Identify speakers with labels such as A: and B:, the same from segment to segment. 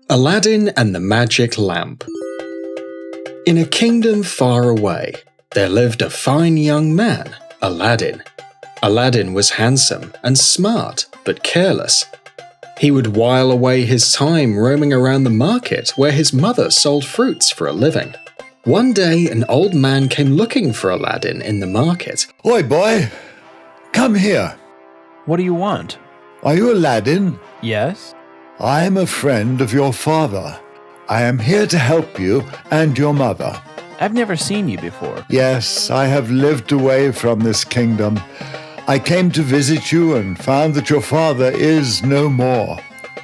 A: Aladdin and the Magic Lamp. In a kingdom far away, there lived a fine young man, Aladdin. Aladdin was handsome and smart, but careless. He would while away his time roaming around the market where his mother sold fruits for a living. One day, an old man came looking for Aladdin in the market.
B: Oi, boy! Come here.
C: What do you want?
B: Are you Aladdin?
C: Yes?
B: I am a friend of your father. I am here to help you and your mother.
C: I've never seen you before.
B: Yes, I have lived away from this kingdom. I came to visit you and found that your father is no more.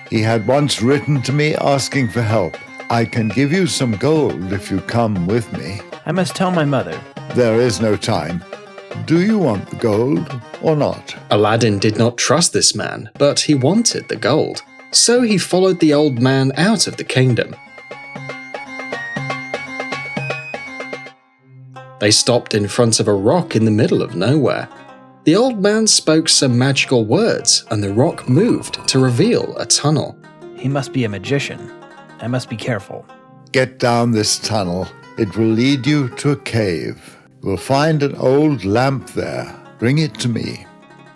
B: He had once written to me asking for help. I can give you some gold if you come with me.
C: I must tell my mother.
B: There is no time. Do you want the gold or not?
A: Aladdin did not trust this man, but he wanted the gold. So he followed the old man out of the kingdom. They stopped in front of a rock in the middle of nowhere. The old man spoke some magical words, and the rock moved to reveal a tunnel.
C: He must be a magician. I must be careful.
B: Get down this tunnel. It will lead you to a cave. You will find an old lamp there. Bring it to me.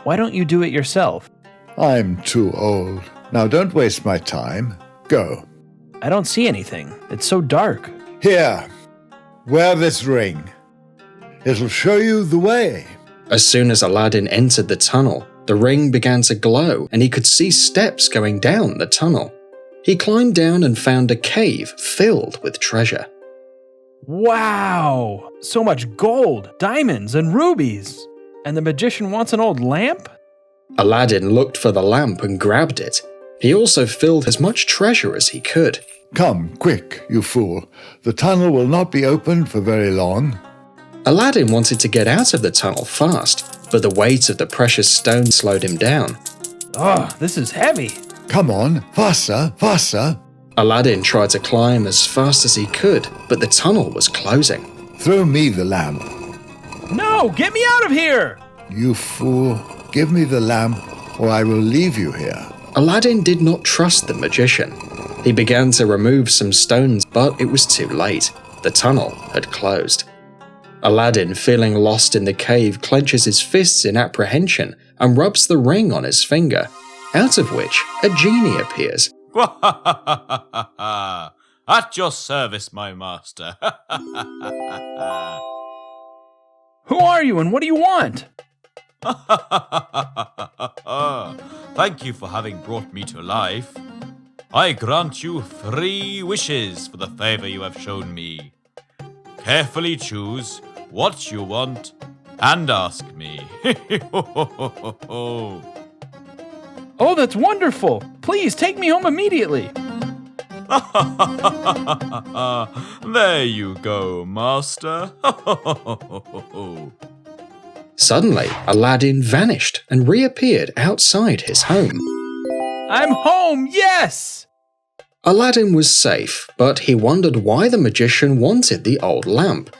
C: Why don't you do it yourself?
B: I'm too old. Now don't waste my time. Go.
C: I don't see anything. It's so dark.
B: Here, wear this ring. It'll show you the way.
A: As soon as Aladdin entered the tunnel, the ring began to glow and he could see steps going down the tunnel. He climbed down and found a cave filled with treasure.
C: Wow! So much gold, diamonds, and rubies! And the magician wants an old lamp?
A: Aladdin looked for the lamp and grabbed it. He also filled as much treasure as he could.
B: Come, quick, you fool. The tunnel will not be open for very long.
A: Aladdin wanted to get out of the tunnel fast, but the weight of the precious stone slowed him down.
C: Oh, this is heavy.
B: Come on, faster, faster.
A: Aladdin tried to climb as fast as he could, but the tunnel was closing.
B: Throw me the lamp.
C: No, get me out of here!
B: You fool, give me the lamp or I will leave you here.
A: Aladdin did not trust the magician. He began to remove some stones, but it was too late. The tunnel had closed. Aladdin, feeling lost in the cave, clenches his fists in apprehension and rubs the ring on his finger, out of which a genie appears.
D: At your service, my master.
C: Who are you and what do you want?
D: Thank you for having brought me to life. I grant you 3 wishes for the favor you have shown me. Carefully choose what you want and ask me.
C: Oh, that's wonderful! Please take me home immediately!
D: There you go, master.
A: Suddenly, Aladdin vanished and reappeared outside his home.
C: I'm home, yes!
A: Aladdin was safe, but he wondered why the magician wanted the old lamp.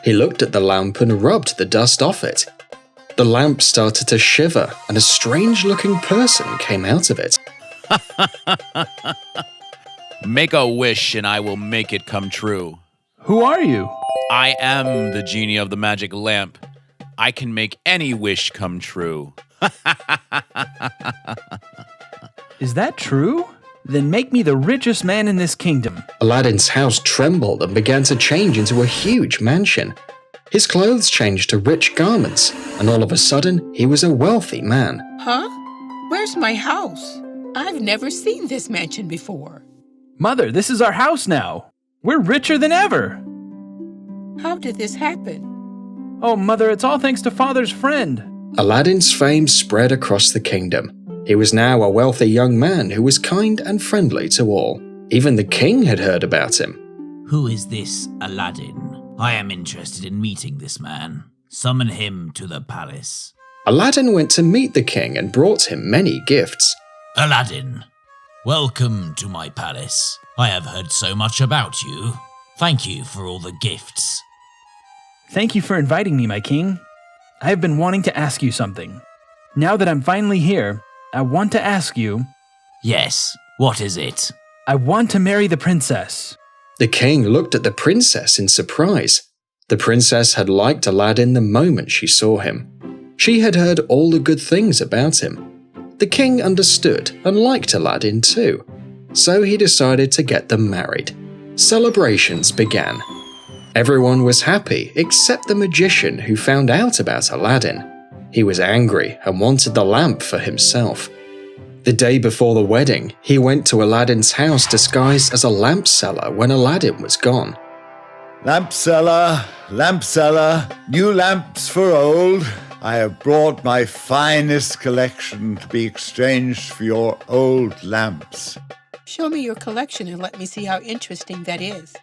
A: He looked at the lamp and rubbed the dust off it. The lamp started to shiver and a strange-looking person came out of it.
E: Make a wish and I will make it come true.
C: Who are you?
E: I am the genie of the magic lamp. I can make any wish come true.
C: Is that true? Then make me the richest man in this kingdom.
A: Aladdin's house trembled and began to change into a huge mansion. His clothes changed to rich garments, and all of a sudden, he was a wealthy man.
F: Huh? Where's my house? I've never seen this mansion before.
C: Mother, this is our house now. We're richer than ever.
F: How did this happen?
C: Oh, Mother, it's all thanks to Father's friend.
A: Aladdin's fame spread across the kingdom. He was now a wealthy young man who was kind and friendly to all. Even the king had heard about him.
G: Who is this Aladdin? I am interested in meeting this man. Summon him to the palace.
A: Aladdin went to meet the king and brought him many gifts.
G: Aladdin, welcome to my palace. I have heard so much about you. Thank you for all the gifts.
C: Thank you for inviting me, my king. I have been wanting to ask you something. Now that I'm finally here, I want to ask you.
G: Yes, what is it?
C: I want to marry the princess.
A: The king looked at the princess in surprise. The princess had liked Aladdin the moment she saw him. She had heard all the good things about him. The king understood and liked Aladdin too, so he decided to get them married. Celebrations began. Everyone was happy except the magician who found out about Aladdin. He was angry and wanted the lamp for himself. The day before the wedding, he went to Aladdin's house disguised as a lamp seller when Aladdin was gone.
B: Lamp seller, new lamps for old. I have brought my finest collection to be exchanged for your old lamps.
F: Show me your collection and let me see how interesting that is.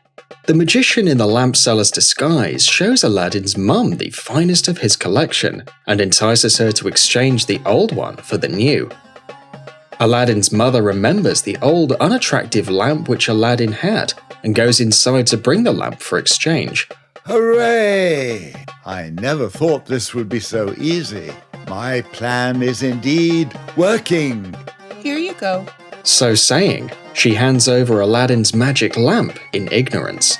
A: The magician in the lamp seller's disguise shows Aladdin's mum the finest of his collection and entices her to exchange the old one for the new. Aladdin's mother remembers the old, unattractive lamp which Aladdin had and goes inside to bring the lamp for exchange.
B: Hooray! I never thought this would be so easy. My plan is indeed working.
F: Here you go.
A: So saying, she hands over Aladdin's magic lamp in ignorance.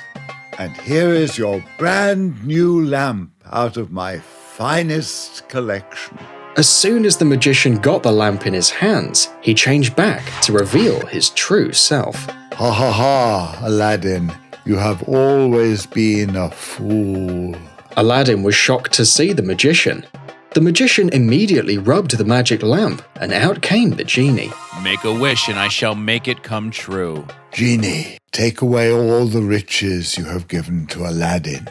B: And here is your brand new lamp out of my finest collection.
A: As soon as the magician got the lamp in his hands, he changed back to reveal his true self.
B: Ha ha ha, Aladdin. You have always been a fool.
A: Aladdin was shocked to see the magician. The magician immediately rubbed the magic lamp, and out came the genie.
E: Make a wish and I shall make it come true.
B: Genie, take away all the riches you have given to Aladdin.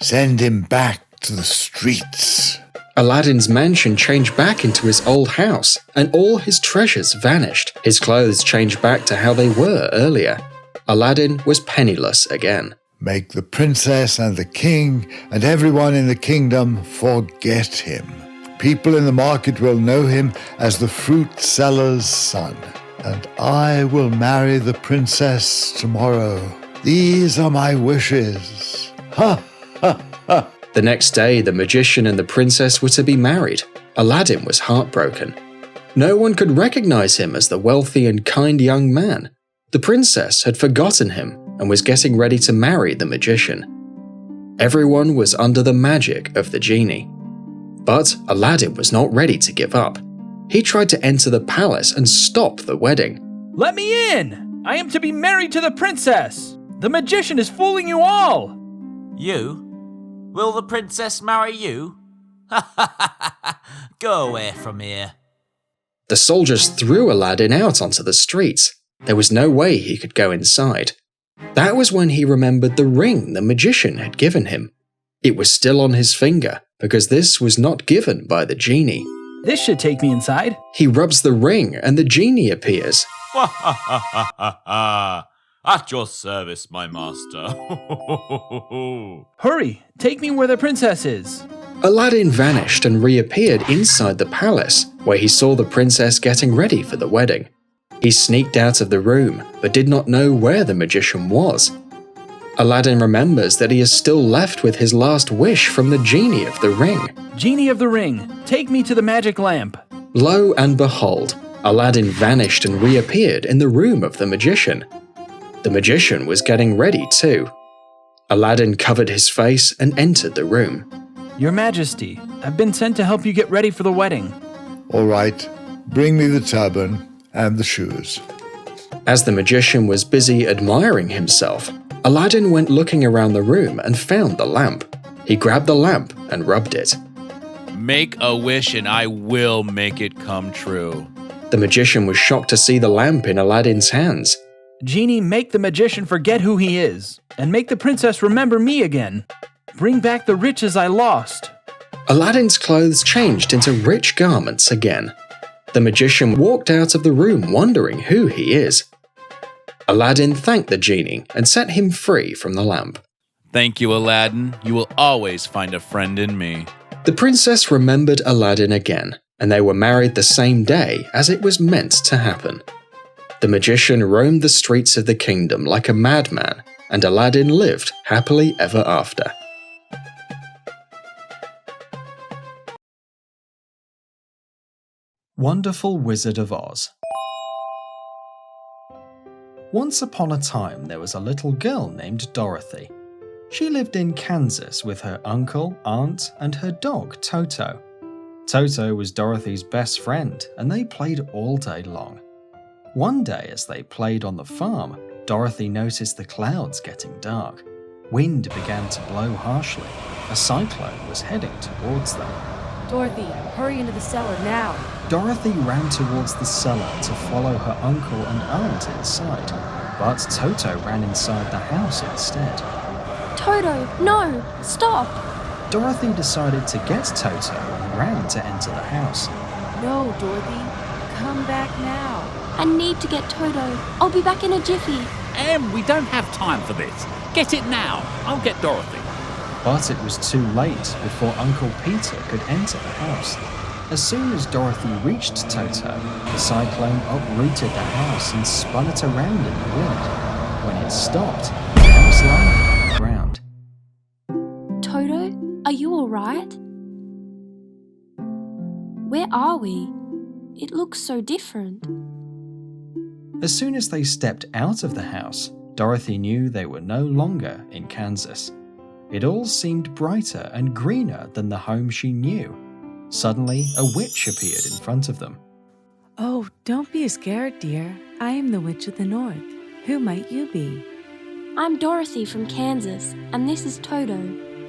B: Send him back to the streets.
A: Aladdin's mansion changed back into his old house, and all his treasures vanished. His clothes changed back to how they were earlier. Aladdin was penniless again.
B: Make the princess and the king and everyone in the kingdom forget him. People in the market will know him as the fruit seller's son. And I will marry the princess tomorrow. These are my wishes. Ha ha ha.
A: The next day, the magician and the princess were to be married. Aladdin was heartbroken. No one could recognize him as the wealthy and kind young man. The princess had forgotten him and was getting ready to marry the magician. Everyone was under the magic of the genie. But Aladdin was not ready to give up. He tried to enter the palace and stop the wedding.
C: Let me in! I am to be married to the princess! The magician is fooling you all!
G: You? Will the princess marry you? Go away from here.
A: The soldiers threw Aladdin out onto the streets. There was no way he could go inside. That was when he remembered the ring the magician had given him. It was still on his finger, because this was not given by the genie.
C: This should take me inside.
A: He rubs the ring and the genie appears.
D: At your service, my master.
C: Hurry, take me where the princess is.
A: Aladdin vanished and reappeared inside the palace, where he saw the princess getting ready for the wedding. He sneaked out of the room, but did not know where the magician was. Aladdin remembers that he is still left with his last wish from the genie of the ring.
C: Genie of the ring, take me to the magic lamp.
A: Lo and behold, Aladdin vanished and reappeared in the room of the magician. The magician was getting ready too. Aladdin covered his face and entered the room.
C: Your Majesty, I've been sent to help you get ready for the wedding.
B: All right, bring me the turban and the shoes.
A: As the magician was busy admiring himself, Aladdin went looking around the room and found the lamp. He grabbed the lamp and rubbed it.
E: Make a wish and I will make it come true.
A: The magician was shocked to see the lamp in Aladdin's hands.
C: Genie, make the magician forget who he is, and make the princess remember me again. Bring back the riches I lost.
A: Aladdin's clothes changed into rich garments again. The magician walked out of the room wondering who he is. Aladdin thanked the genie and set him free from the lamp.
E: Thank you, Aladdin. You will always find a friend in me.
A: The princess remembered Aladdin again, and they were married the same day as it was meant to happen. The magician roamed the streets of the kingdom like a madman, and Aladdin lived happily ever after. Wonderful Wizard of Oz. Once upon a time, there was a little girl named Dorothy. She lived in Kansas with her uncle, aunt, and her dog, Toto. Toto was Dorothy's best friend, and they played all day long. One day, as they played on the farm, Dorothy noticed the clouds getting dark. Wind began to blow harshly. A cyclone was heading towards them.
H: Dorothy, hurry into the cellar now.
A: Dorothy ran towards the cellar to follow her uncle and aunt inside, but Toto ran inside the house instead.
H: Toto, no! Stop!
A: Dorothy decided to get Toto and ran to enter the house.
H: No, Dorothy. Come back now. I need to get Toto. I'll be back in a jiffy.
I: We don't have time for this. Get it now. I'll get Dorothy.
A: But it was too late before Uncle Peter could enter the house. As soon as Dorothy reached Toto, the cyclone uprooted the house and spun it around in the wind. When it stopped, the house landed on the ground.
H: Toto, are you all right? Where are we? It looks so different.
A: As soon as they stepped out of the house, Dorothy knew they were no longer in Kansas. It all seemed brighter and greener than the home she knew. Suddenly, a witch appeared in front of them.
J: Oh, don't be scared, dear. I am the Witch of the North. Who might you be?
H: I'm Dorothy from Kansas, and this is Toto.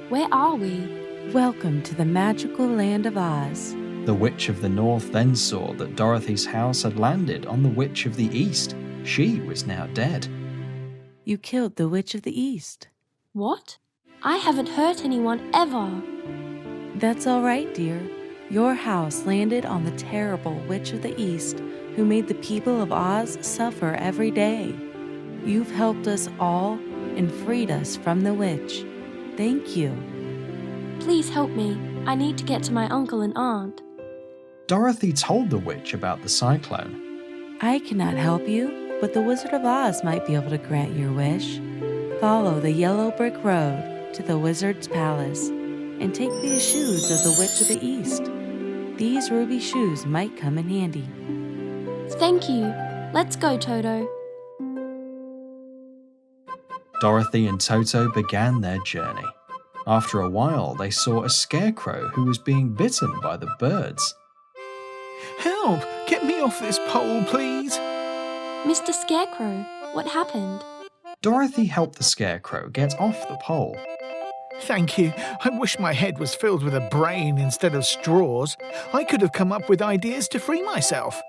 H: Where are we?
J: Welcome to the magical land of Oz.
A: The Witch of the North then saw that Dorothy's house had landed on the Witch of the East. She was now dead.
J: You killed the Witch of the East.
H: What? I haven't hurt anyone ever.
J: That's all right, dear. Your house landed on the terrible Witch of the East who made the people of Oz suffer every day. You've helped us all and freed us from the witch. Thank you.
H: Please help me. I need to get to my uncle and aunt.
A: Dorothy told the witch about the cyclone.
J: I cannot help you, but the Wizard of Oz might be able to grant your wish. Follow the yellow brick road to the Wizard's palace and take these shoes of the Witch of the East. These ruby shoes might come in handy.
H: Thank you. Let's go, Toto.
A: Dorothy and Toto began their journey. After a while, they saw a scarecrow who was being bitten by the birds.
K: Help! Get me off this pole, please!
H: Mr. Scarecrow, what happened?
A: Dorothy helped the scarecrow get off the pole.
K: Thank you. I wish my head was filled with a brain instead of straws. I could have come up with ideas to free myself.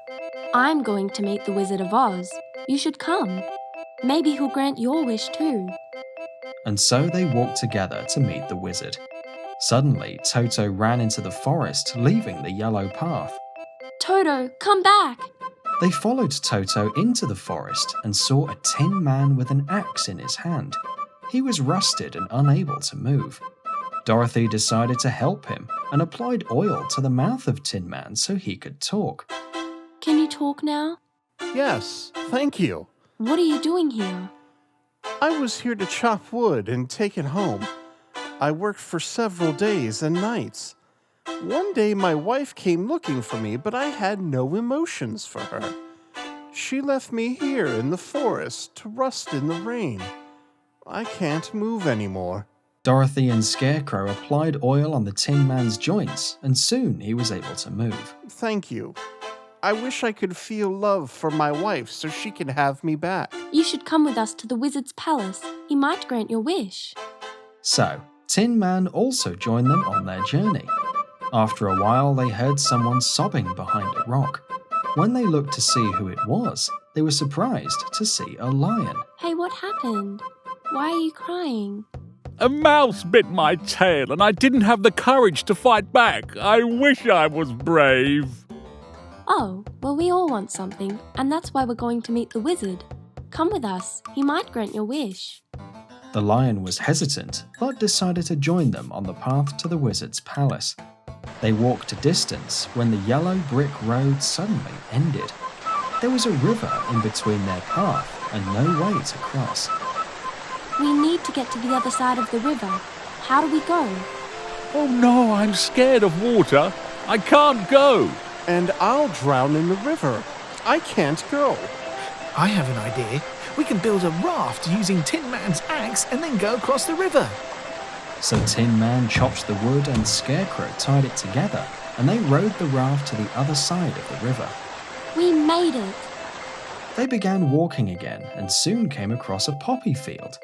H: I'm going to meet the Wizard of Oz. You should come. Maybe he'll grant your wish too.
A: And so they walked together to meet the wizard. Suddenly, Toto ran into the forest, leaving the yellow path.
H: Toto, come back!
A: They followed Toto into the forest and saw a tin man with an axe in his hand. He was rusted and unable to move. Dorothy decided to help him and applied oil to the mouth of Tin Man so he could talk.
H: Can you talk now?
L: Yes, thank you.
H: What are you doing here?
L: I was here to chop wood and take it home. I worked for several days and nights. One day my wife came looking for me, but I had no emotions for her. She left me here in the forest to rust in the rain. I can't move anymore.
A: Dorothy and Scarecrow applied oil on the Tin Man's joints, and soon he was able to move.
L: Thank you. I wish I could feel love for my wife so she can have me back.
H: You should come with us to the wizard's palace. He might grant your wish.
A: So, Tin Man also joined them on their journey. After a while, they heard someone sobbing behind a rock. When they looked to see who it was, they were surprised to see a lion.
H: Hey, what happened? Why are you crying?
I: A mouse bit my tail and I didn't have the courage to fight back. I wish I was brave.
H: Oh, well, we all want something, and that's why we're going to meet the wizard. Come with us. He might grant your wish.
A: The lion was hesitant, but decided to join them on the path to the wizard's palace. They walked a distance when the yellow brick road suddenly ended. There was a river in between their path and no way to cross.
H: We need to get to the other side of the river. How do we go?
I: Oh no, I'm scared of water. I can't go.
L: And I'll drown in the river. I can't go.
K: I have an idea. We can build a raft using Tin Man's axe and then go across the river.
A: So Tin Man chopped the wood and Scarecrow tied it together, and they rowed the raft to the other side of the river.
H: We made it.
A: They began walking again and soon came across a poppy field.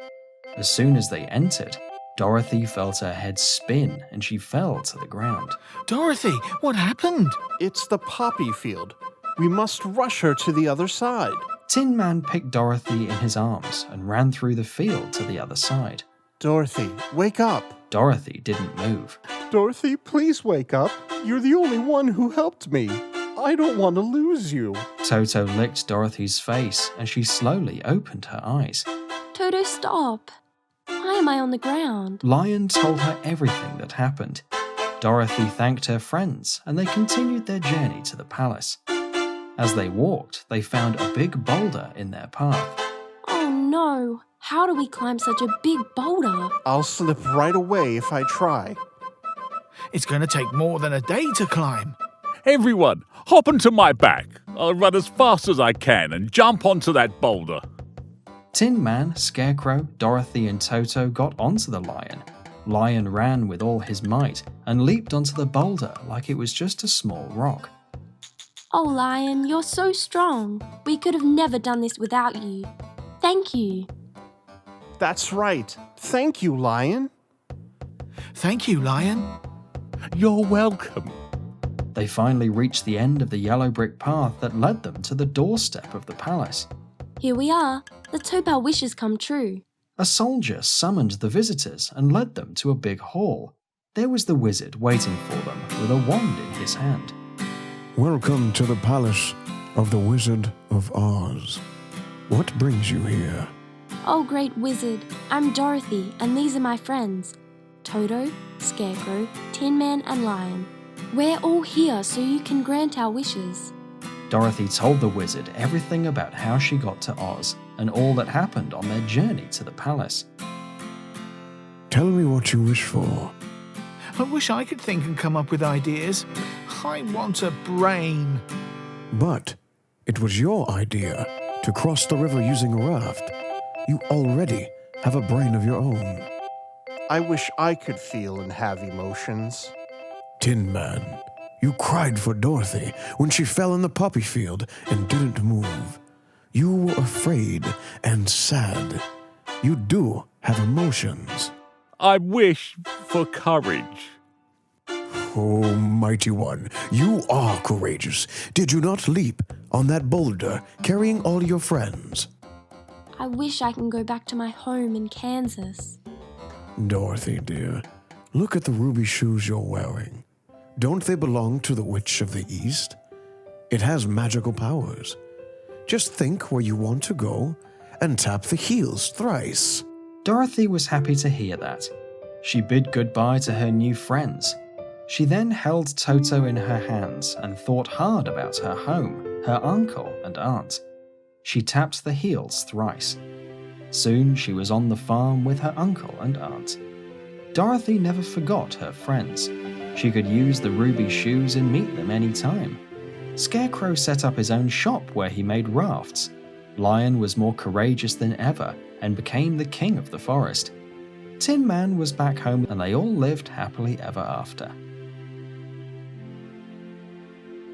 A: As soon as they entered, Dorothy felt her head spin and she fell to the ground.
K: Dorothy, what happened?
L: It's the poppy field. We must rush her to the other side.
A: Tin Man picked Dorothy in his arms and ran through the field to the other side.
L: Dorothy, wake up.
A: Dorothy didn't move.
L: Dorothy, please wake up. You're the only one who helped me. I don't want to lose you.
A: Toto licked Dorothy's face and she slowly opened her eyes.
H: Toto, stop. Why am I on the ground?
A: Lion told her everything that happened. Dorothy thanked her friends and they continued their journey to the palace. As they walked, they found a big boulder in their path.
H: Oh no! How do we climb such a big boulder?
L: I'll slip right away if I try.
K: It's going to take more than a day to climb.
I: Everyone, hop onto my back. I'll run as fast as I can and jump onto that boulder.
A: Tin Man, Scarecrow, Dorothy and Toto got onto the lion. Lion ran with all his might and leaped onto the boulder like it was just a small rock.
H: Oh, Lion, you're so strong. We could have never done this without you. Thank you.
L: That's right. Thank you, Lion.
K: Thank you, Lion.
I: You're welcome.
A: They finally reached the end of the yellow brick path that led them to the doorstep of the palace.
H: Here we are. Let's hope our wishes come true.
A: A soldier summoned the visitors and led them to a big hall. There was the wizard waiting for them with a wand in his hand.
M: Welcome to the palace of the Wizard of Oz. What brings you here?
H: Oh, great wizard. I'm Dorothy, and these are my friends. Toto, Scarecrow, Tin Man and Lion. We're all here so you can grant our wishes.
A: Dorothy told the wizard everything about how she got to Oz and all that happened on their journey to the palace.
M: Tell me what you wish for.
K: I wish I could think and come up with ideas. I want a brain.
M: But it was your idea to cross the river using a raft. You already have a brain of your own.
L: I wish I could feel and have emotions.
M: Tin Man, you cried for Dorothy when she fell in the poppy field and didn't move. You were afraid and sad. You do have emotions.
I: I wish for courage.
M: Oh, mighty one, you are courageous. Did you not leap on that boulder carrying all your friends?
H: I wish I can go back to my home in Kansas.
M: Dorothy, dear, look at the ruby shoes you're wearing. Don't they belong to the Witch of the East? It has magical powers. Just think where you want to go and tap the heels thrice.
A: Dorothy was happy to hear that. She bid goodbye to her new friends. She then held Toto in her hands and thought hard about her home, her uncle and aunt. She tapped the heels thrice. Soon she was on the farm with her uncle and aunt. Dorothy never forgot her friends. She could use the ruby shoes and meet them any time. Scarecrow set up his own shop where he made rafts. Lion was more courageous than ever and became the king of the forest. Tin Man was back home and they all lived happily ever after.